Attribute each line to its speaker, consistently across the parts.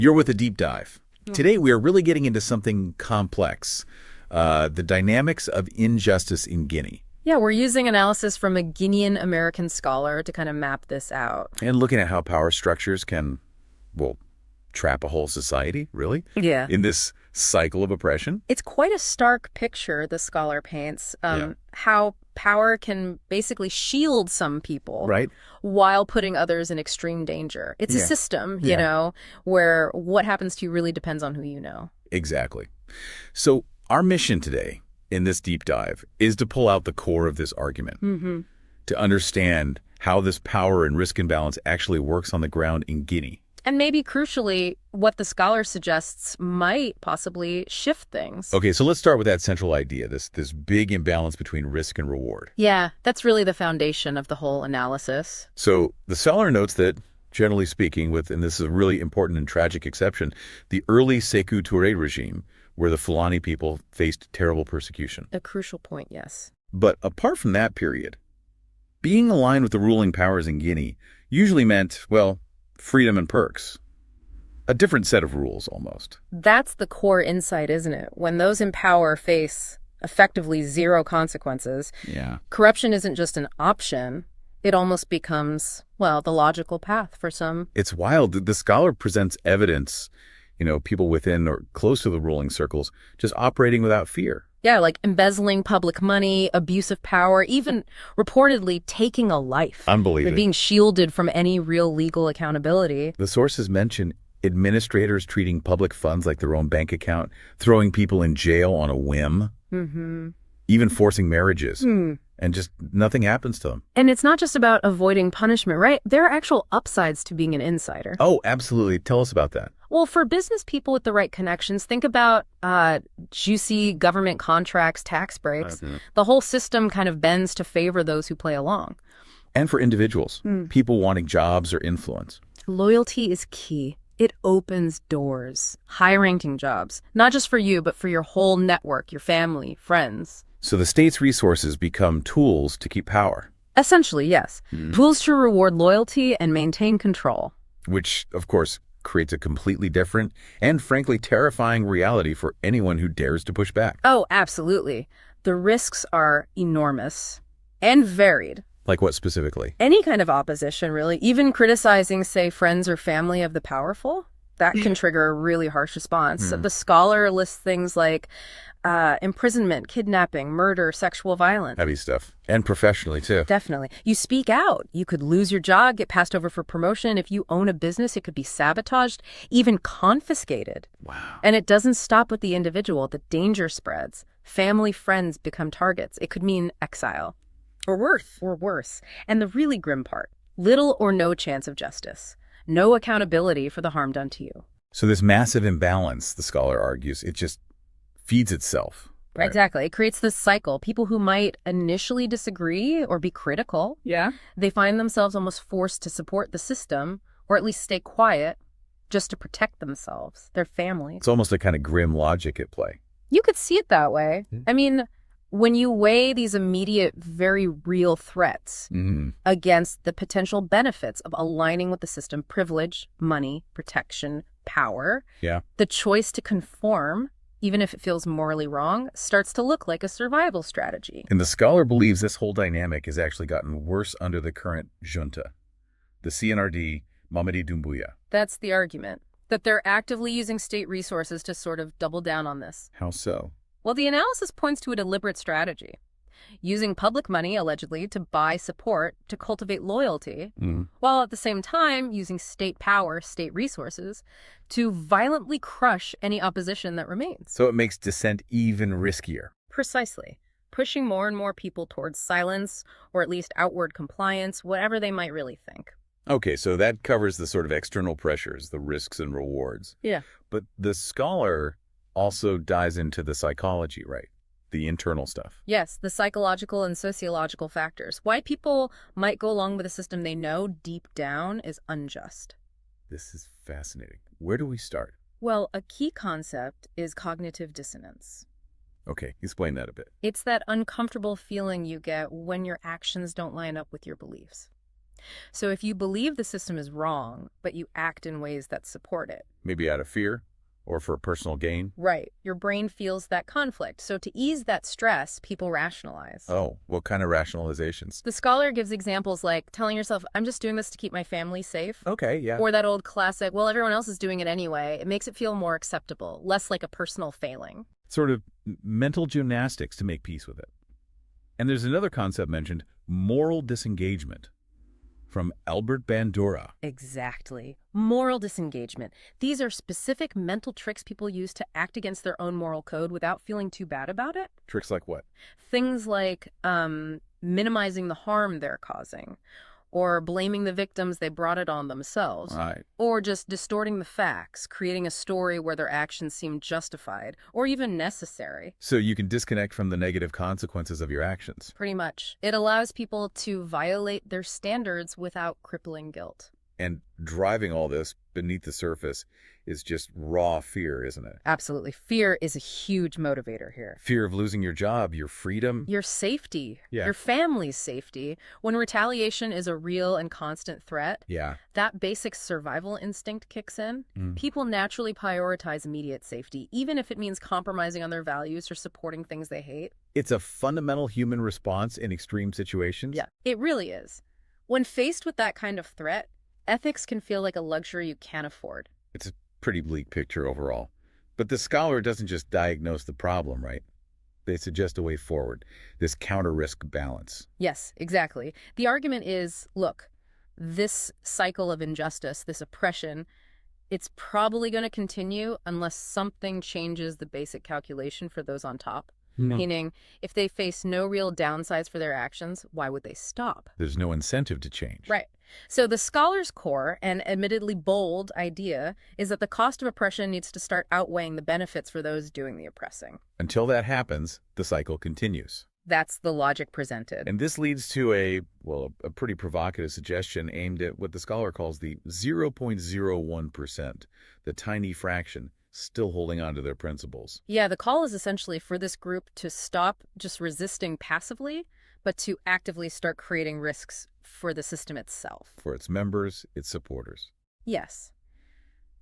Speaker 1: You're with a deep dive. Today, we are really getting into something complex, the dynamics of injustice in Guinea.
Speaker 2: Yeah, we're using analysis from a Guinean-American scholar to kind of map this out.
Speaker 1: And looking at how power structures can, well, trap a whole society, really,
Speaker 2: Yeah.
Speaker 1: in this cycle of oppression.
Speaker 2: It's quite a stark picture the scholar paints, how power can basically shield some people
Speaker 1: Right.
Speaker 2: while putting others in extreme danger. It's a system, you know, where what happens to you really depends on who you know.
Speaker 1: Exactly. So our mission today in this deep dive is to pull out the core of this argument, to understand how this power and risk imbalance actually works on the ground in Guinea.
Speaker 2: And maybe crucially, what the scholar suggests might possibly shift things.
Speaker 1: Okay, so let's start with that central idea, this big imbalance between risk and reward.
Speaker 2: Yeah, that's really the foundation of the whole analysis.
Speaker 1: So the scholar notes that, generally speaking, and this is a really important and tragic exception, the early Sékou Touré regime, where the Fulani people faced terrible persecution.
Speaker 2: A crucial point, yes.
Speaker 1: But apart from that period, being aligned with the ruling powers in Guinea usually meant, well, freedom and perks. A different set of rules, almost.
Speaker 2: That's the core insight, isn't it? When those in power face effectively zero consequences, corruption isn't just an option. It almost becomes, well, the logical path for some.
Speaker 1: It's wild. The scholar presents evidence, people within or close to the ruling circles just operating without fear.
Speaker 2: Yeah, like embezzling public money, abuse of power, even reportedly taking a life.
Speaker 1: Unbelievable.
Speaker 2: Being shielded from any real legal accountability.
Speaker 1: The sources mention administrators treating public funds like their own bank account, throwing people in jail on a whim, even forcing marriages, and just nothing happens to them.
Speaker 2: And it's not just about avoiding punishment, right? There are actual upsides to being an insider.
Speaker 1: Oh, absolutely. Tell us about that.
Speaker 2: Well, for business people with the right connections, think about juicy government contracts, tax breaks. The whole system kind of bends to favor those who play along.
Speaker 1: And for individuals, people wanting jobs or influence.
Speaker 2: Loyalty is key. It opens doors. High-ranking jobs, not just for you, but for your whole network, your family, friends.
Speaker 1: So the state's resources become tools to keep power.
Speaker 2: Essentially, yes. Tools to reward loyalty and maintain control.
Speaker 1: Which, of course, creates a completely different and frankly terrifying reality for anyone who dares to push back.
Speaker 2: Oh, absolutely. The risks are enormous and varied.
Speaker 1: Like what specifically?
Speaker 2: Any kind of opposition, really. Even criticizing, say, friends or family of the powerful, that can trigger a really harsh response. The scholar lists things like imprisonment, kidnapping, murder, sexual violence.
Speaker 1: Heavy stuff. And professionally, too.
Speaker 2: Definitely. You speak out. You could lose your job, get passed over for promotion. If you own a business, it could be sabotaged, even confiscated.
Speaker 1: Wow.
Speaker 2: And it doesn't stop with the individual. The danger spreads. Family, friends become targets. It could mean exile. Or worse. And the really grim part, little or no chance of justice. No accountability for the harm done to you.
Speaker 1: So this massive imbalance, the scholar argues, it just feeds itself.
Speaker 2: Right? Exactly. It creates this cycle. People who might initially disagree or be critical, they find themselves almost forced to support the system, or at least stay quiet, just to protect themselves, their families.
Speaker 1: It's almost a kind of grim logic at play.
Speaker 2: You could see it that way. I mean, when you weigh these immediate, very real threats against the potential benefits of aligning with the system, privilege, money, protection, power, the choice to conform, even if it feels morally wrong, starts to look like a survival strategy.
Speaker 1: And the scholar believes this whole dynamic has actually gotten worse under the current junta, the CNRD, Mamadi Doumbouya.
Speaker 2: That's the argument, that they're actively using state resources to sort of double down on this.
Speaker 1: How so?
Speaker 2: Well, the analysis points to a deliberate strategy, using public money, allegedly, to buy support, to cultivate loyalty, while at the same time using state power, state resources, to violently crush any opposition that remains.
Speaker 1: So it makes dissent even riskier.
Speaker 2: Precisely. Pushing more and more people towards silence, or at least outward compliance, whatever they might really think.
Speaker 1: Okay, so that covers the sort of external pressures, the risks and rewards.
Speaker 2: Yeah.
Speaker 1: But the scholar also dives into the psychology, right? The internal stuff.
Speaker 2: Yes, the psychological and sociological factors. Why people might go along with a system they know deep down is unjust.
Speaker 1: This is fascinating. Where do we start?
Speaker 2: Well, a key concept is cognitive dissonance.
Speaker 1: Okay, explain that a bit.
Speaker 2: It's that uncomfortable feeling you get when your actions don't line up with your beliefs. So if you believe the system is wrong, but you act in ways that support it.
Speaker 1: Maybe out of fear or for personal gain.
Speaker 2: Right. Your brain feels that conflict. So to ease that stress, people rationalize.
Speaker 1: Oh, what kind of rationalizations?
Speaker 2: The scholar gives examples like telling yourself, I'm just doing this to keep my family safe.
Speaker 1: Okay, yeah.
Speaker 2: Or that old classic, well, everyone else is doing it anyway. It makes it feel more acceptable, less like a personal failing.
Speaker 1: Sort of mental gymnastics to make peace with it. And there's another concept mentioned, moral disengagement, from Albert Bandura.
Speaker 2: Exactly. Moral disengagement. These are specific mental tricks people use to act against their own moral code without feeling too bad about it.
Speaker 1: Tricks like what?
Speaker 2: Things like minimizing the harm they're causing, or blaming the victims they brought it on themselves,
Speaker 1: Right.
Speaker 2: or just distorting the facts, creating a story where their actions seem justified or even necessary.
Speaker 1: So you can disconnect from the negative consequences of your actions.
Speaker 2: Pretty much. It allows people to violate their standards without crippling guilt.
Speaker 1: And driving all this beneath the surface is just raw fear, isn't it?
Speaker 2: Absolutely. Fear is a huge motivator here.
Speaker 1: Fear of losing your job, your freedom.
Speaker 2: Your safety,
Speaker 1: Yeah.
Speaker 2: your family's safety. When retaliation is a real and constant threat,
Speaker 1: Yeah.
Speaker 2: that basic survival instinct kicks in. People naturally prioritize immediate safety, even if it means compromising on their values or supporting things they hate.
Speaker 1: It's a fundamental human response in extreme situations.
Speaker 2: Yeah, it really is. When faced with that kind of threat, ethics can feel like a luxury you can't afford.
Speaker 1: It's a pretty bleak picture overall. But the scholar doesn't just diagnose the problem, right? They suggest a way forward, this counter-risk balance.
Speaker 2: Yes, exactly. The argument is, look, this cycle of injustice, this oppression, it's probably going to continue unless something changes the basic calculation for those on top. Meaning, if they face no real downsides for their actions, why would they stop?
Speaker 1: There's no incentive to change.
Speaker 2: Right. So the scholar's core and admittedly bold idea is that the cost of oppression needs to start outweighing the benefits for those doing the oppressing.
Speaker 1: Until that happens, the cycle continues.
Speaker 2: That's the logic presented.
Speaker 1: And this leads to a pretty provocative suggestion aimed at what the scholar calls the 0.01%, the tiny fraction still holding on to their principles.
Speaker 2: Yeah, the call is essentially for this group to stop just resisting passively, but to actively start creating risks for the system itself.
Speaker 1: For its members, its supporters.
Speaker 2: Yes.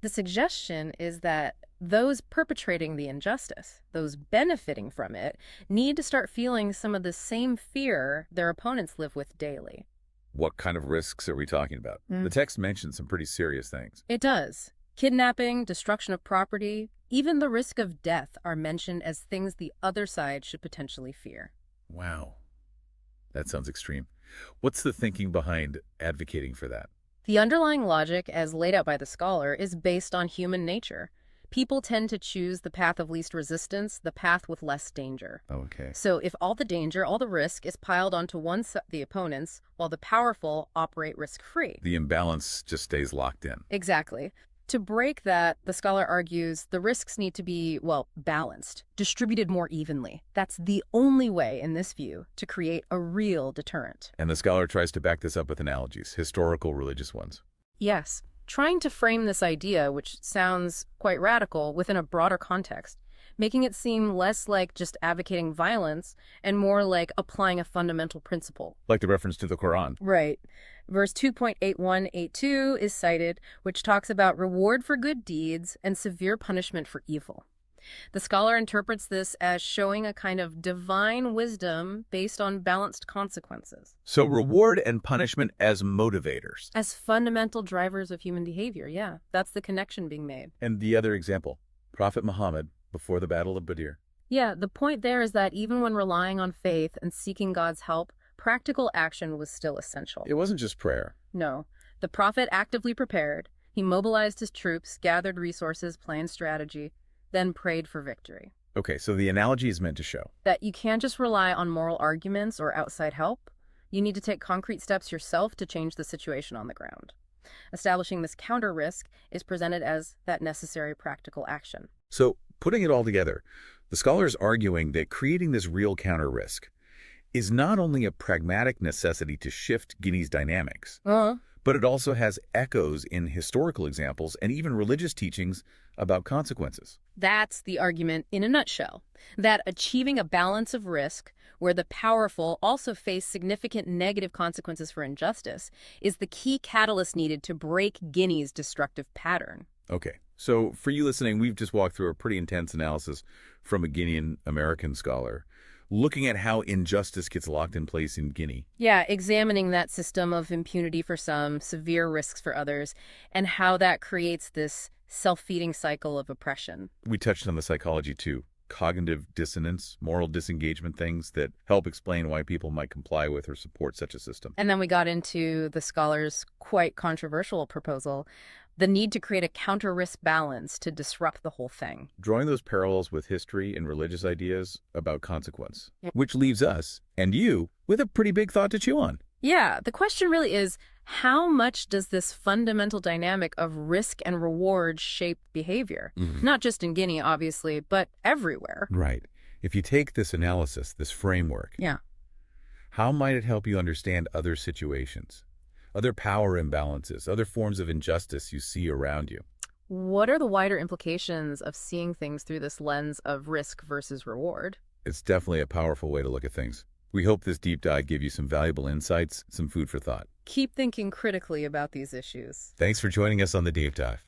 Speaker 2: The suggestion is that those perpetrating the injustice, those benefiting from it, need to start feeling some of the same fear their opponents live with daily.
Speaker 1: What kind of risks are we talking about? The text mentions some pretty serious things.
Speaker 2: It does. Kidnapping, destruction of property, even the risk of death are mentioned as things the other side should potentially fear.
Speaker 1: Wow. That sounds extreme. What's the thinking behind advocating for that?
Speaker 2: The underlying logic, as laid out by the scholar, is based on human nature. People tend to choose the path of least resistance, the path with less danger.
Speaker 1: Okay.
Speaker 2: So if all the danger, all the risk is piled onto the opponents, while the powerful operate risk-free.
Speaker 1: The imbalance just stays locked in.
Speaker 2: Exactly. To break that, the scholar argues the risks need to be, balanced, distributed more evenly. That's the only way, in this view, to create a real deterrent.
Speaker 1: And the scholar tries to back this up with analogies, historical religious ones.
Speaker 2: Yes, trying to frame this idea, which sounds quite radical, within a broader context, making it seem less like just advocating violence and more like applying a fundamental principle.
Speaker 1: Like the reference to the Quran.
Speaker 2: Right. Verse 2.8182 is cited, which talks about reward for good deeds and severe punishment for evil. The scholar interprets this as showing a kind of divine wisdom based on balanced consequences.
Speaker 1: So reward and punishment as motivators.
Speaker 2: As fundamental drivers of human behavior, yeah. That's the connection being made.
Speaker 1: And the other example, Prophet Muhammad before the Battle of Badr.
Speaker 2: Yeah, the point there is that even when relying on faith and seeking God's help, practical action was still essential.
Speaker 1: It wasn't just prayer.
Speaker 2: No. The prophet actively prepared. He mobilized his troops, gathered resources, planned strategy, then prayed for victory.
Speaker 1: Okay, so the analogy is meant to show
Speaker 2: that you can't just rely on moral arguments or outside help. You need to take concrete steps yourself to change the situation on the ground. Establishing this counter risk is presented as that necessary practical action.
Speaker 1: So, putting it all together, the scholar is arguing that creating this real counter risk is not only a pragmatic necessity to shift Guinea's dynamics, But it also has echoes in historical examples and even religious teachings about consequences.
Speaker 2: That's the argument in a nutshell, that achieving a balance of risk where the powerful also face significant negative consequences for injustice is the key catalyst needed to break Guinea's destructive pattern.
Speaker 1: Okay, so for you listening, we've just walked through a pretty intense analysis from a Guinean-American scholar, looking at how injustice gets locked in place in Guinea.
Speaker 2: Yeah, examining that system of impunity for some, severe risks for others, and how that creates this self-feeding cycle of oppression.
Speaker 1: We touched on the psychology too. Cognitive dissonance, moral disengagement, things that help explain why people might comply with or support such a system.
Speaker 2: And then we got into the scholar's quite controversial proposal, the need to create a counter-risk balance to disrupt the whole thing.
Speaker 1: Drawing those parallels with history and religious ideas about consequence, which leaves us, and you, with a pretty big thought to chew on.
Speaker 2: Yeah, the question really is, how much does this fundamental dynamic of risk and reward shape behavior? Not just in Guinea, obviously, but everywhere.
Speaker 1: Right. If you take this analysis, this framework, how might it help you understand other situations, other power imbalances, other forms of injustice you see around you?
Speaker 2: What are the wider implications of seeing things through this lens of risk versus reward?
Speaker 1: It's definitely a powerful way to look at things. We hope this deep dive gave you some valuable insights, some food for thought.
Speaker 2: Keep thinking critically about these issues.
Speaker 1: Thanks for joining us on the Deep Dive.